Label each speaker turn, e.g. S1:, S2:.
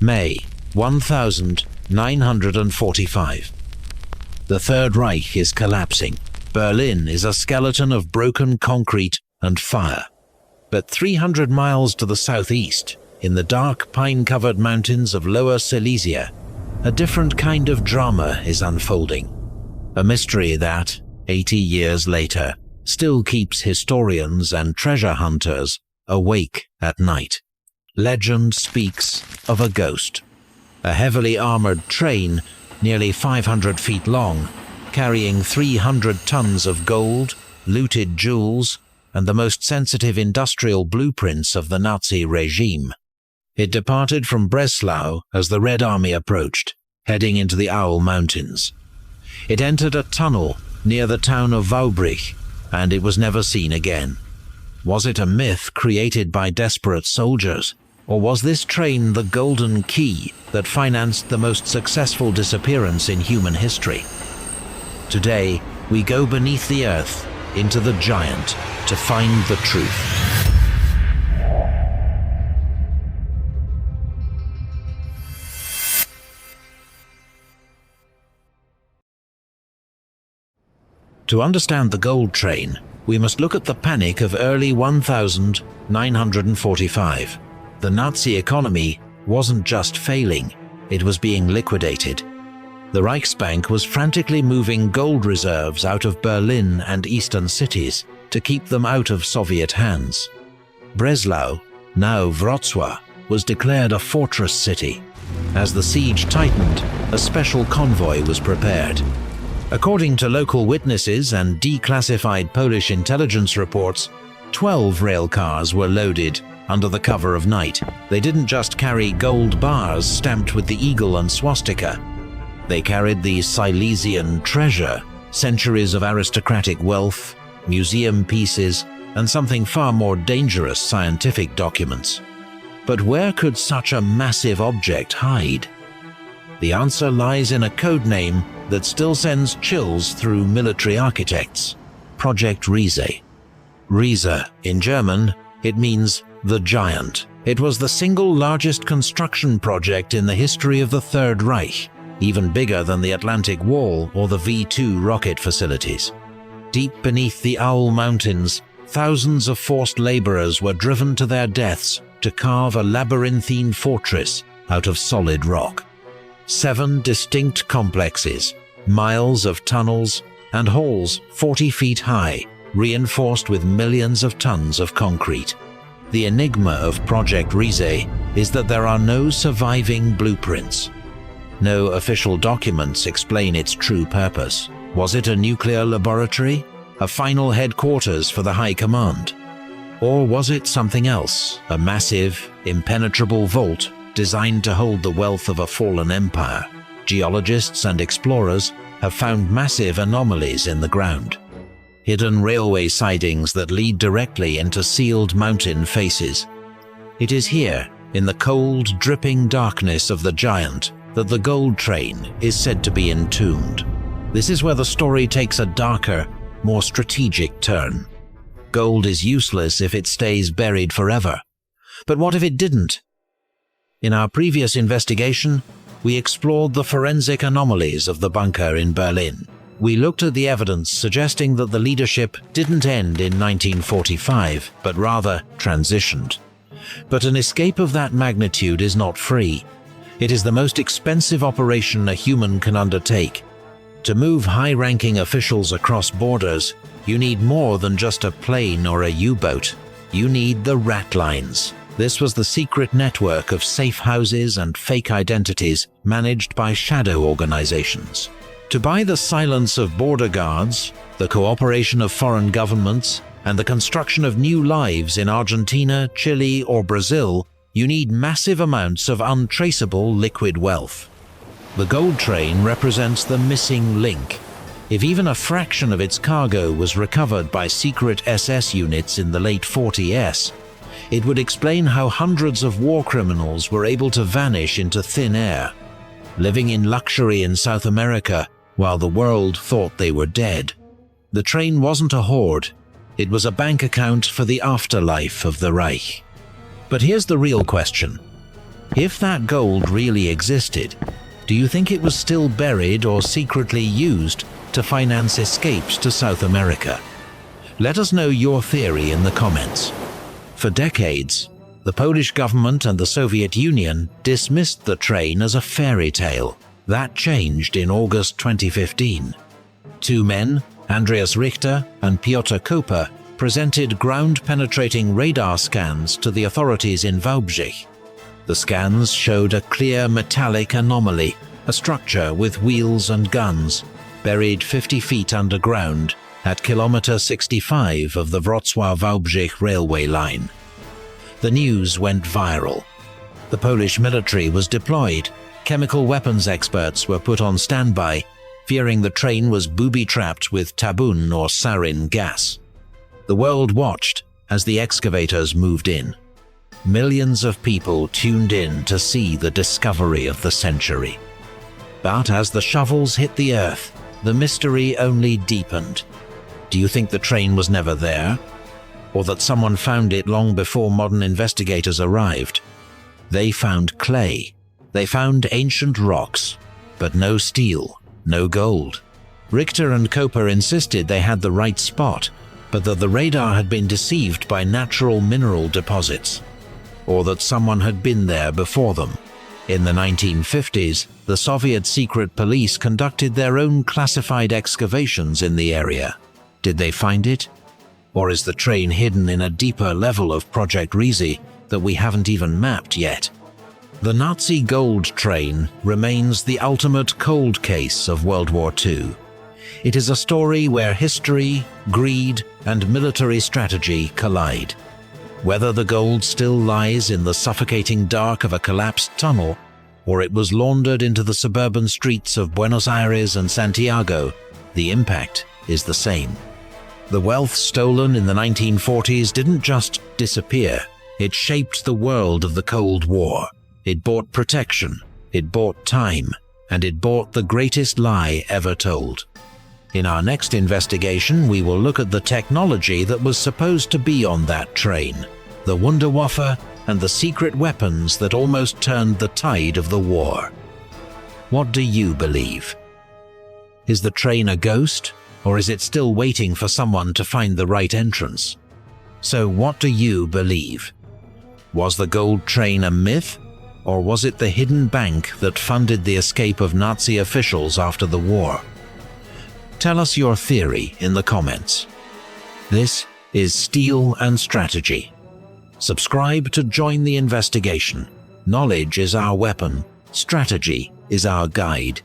S1: May 1945. The Third Reich is collapsing. Berlin is a skeleton of broken concrete and fire. But 300 miles to the southeast, in the dark pine-covered mountains of Lower Silesia, a different kind of drama is unfolding. A mystery that, 80 years later, still keeps historians and treasure hunters awake at night. Legend speaks of a ghost. A heavily armored train, nearly 500 feet long, carrying 300 tons of gold, looted jewels, and the most sensitive industrial blueprints of the Nazi regime. It departed from Breslau as the Red Army approached, heading into the Owl Mountains. It entered a tunnel near the town of Wałbrzych, and it was never seen again. Was it a myth created by desperate soldiers, or was this train the golden key that financed the most successful disappearance in human history? Today, we go beneath the earth into the giant to find the truth. To understand the gold train, we must look at the panic of early 1945. The Nazi economy wasn't just failing, it was being liquidated. The Reichsbank was frantically moving gold reserves out of Berlin and eastern cities to keep them out of Soviet hands. Breslau, now Wrocław, was declared a fortress city. As the siege tightened, a special convoy was prepared. According to local witnesses and declassified Polish intelligence reports, 12 railcars were loaded under the cover of night. They didn't just carry gold bars stamped with the eagle and swastika. They carried the Silesian Treasure, centuries of aristocratic wealth, museum pieces, and something far more dangerous, scientific documents. But where could such a massive object hide? The answer lies in a code name that still sends chills through military architects: Project Riese. Riese, in German, it means the giant. It was the single largest construction project in the history of the Third Reich, even bigger than the Atlantic Wall or the V2 rocket facilities. Deep beneath the Owl Mountains, thousands of forced laborers were driven to their deaths to carve a labyrinthine fortress out of solid rock. 7 distinct complexes, miles of tunnels, and halls 40 feet high, reinforced with millions of tons of concrete. The enigma of Project Riese is that there are no surviving blueprints. No official documents explain its true purpose. Was it a nuclear laboratory? A final headquarters for the High Command? Or was it something else, a massive, impenetrable vault designed to hold the wealth of a fallen empire? Geologists and explorers have found massive anomalies in the ground. Hidden railway sidings that lead directly into sealed mountain faces. It is here, in the cold, dripping darkness of the giant, that the gold train is said to be entombed. This is where the story takes a darker, more strategic turn. Gold is useless if it stays buried forever. But what if it didn't? In our previous investigation, we explored the forensic anomalies of the bunker in Berlin. We looked at the evidence suggesting that the leadership didn't end in 1945, but rather transitioned. But an escape of that magnitude is not free. It is the most expensive operation a human can undertake. To move high-ranking officials across borders, you need more than just a plane or a U-boat. You need the Ratlines. This was the secret network of safe houses and fake identities managed by shadow organizations. To buy the silence of border guards, the cooperation of foreign governments, and the construction of new lives in Argentina, Chile, or Brazil, you need massive amounts of untraceable liquid wealth. The gold train represents the missing link. If even a fraction of its cargo was recovered by secret SS units in the late 40s, it would explain how hundreds of war criminals were able to vanish into thin air, living in luxury in South America while the world thought they were dead. The train wasn't a hoard, it was a bank account for the afterlife of the Reich. But here's the real question. If that gold really existed, do you think it was still buried or secretly used to finance escapes to South America? Let us know your theory in the comments. For decades, the Polish government and the Soviet Union dismissed the train as a fairy tale. That changed in August 2015. Two men, Andreas Richter and Piotr Koper, presented ground-penetrating radar scans to the authorities in Wałbrzych. The scans showed a clear metallic anomaly, a structure with wheels and guns, buried 50 feet underground at kilometer 65 of the Wrocław-Wałbrzych railway line. The news went viral. The Polish military was deployed. Chemical weapons experts were put on standby, fearing the train was booby-trapped with tabun or sarin gas. The world watched as the excavators moved in. Millions of people tuned in to see the discovery of the century. But as the shovels hit the earth, the mystery only deepened. Do you think the train was never there? Or that someone found it long before modern investigators arrived? They found clay. They found ancient rocks, but no steel, no gold. Richter and Koper insisted they had the right spot, but that the radar had been deceived by natural mineral deposits, or that someone had been there before them. In the 1950s, the Soviet secret police conducted their own classified excavations in the area. Did they find it? Or is the train hidden in a deeper level of Project Riese that we haven't even mapped yet? The Nazi gold train remains the ultimate cold case of World War II. It is a story where history, greed, and military strategy collide. Whether the gold still lies in the suffocating dark of a collapsed tunnel, or it was laundered into the suburban streets of Buenos Aires and Santiago, the impact is the same. The wealth stolen in the 1940s didn't just disappear, it shaped the world of the Cold War. It bought protection, it bought time, and it bought the greatest lie ever told. In our next investigation, we will look at the technology that was supposed to be on that train, the Wunderwaffe, and the secret weapons that almost turned the tide of the war. What do you believe? Is the train a ghost, or is it still waiting for someone to find the right entrance? So what do you believe? Was the gold train a myth, or was it the hidden bank that funded the escape of Nazi officials after the war? Tell us your theory in the comments. This is Steel and Strategy. Subscribe to join the investigation. Knowledge is our weapon. Strategy is our guide.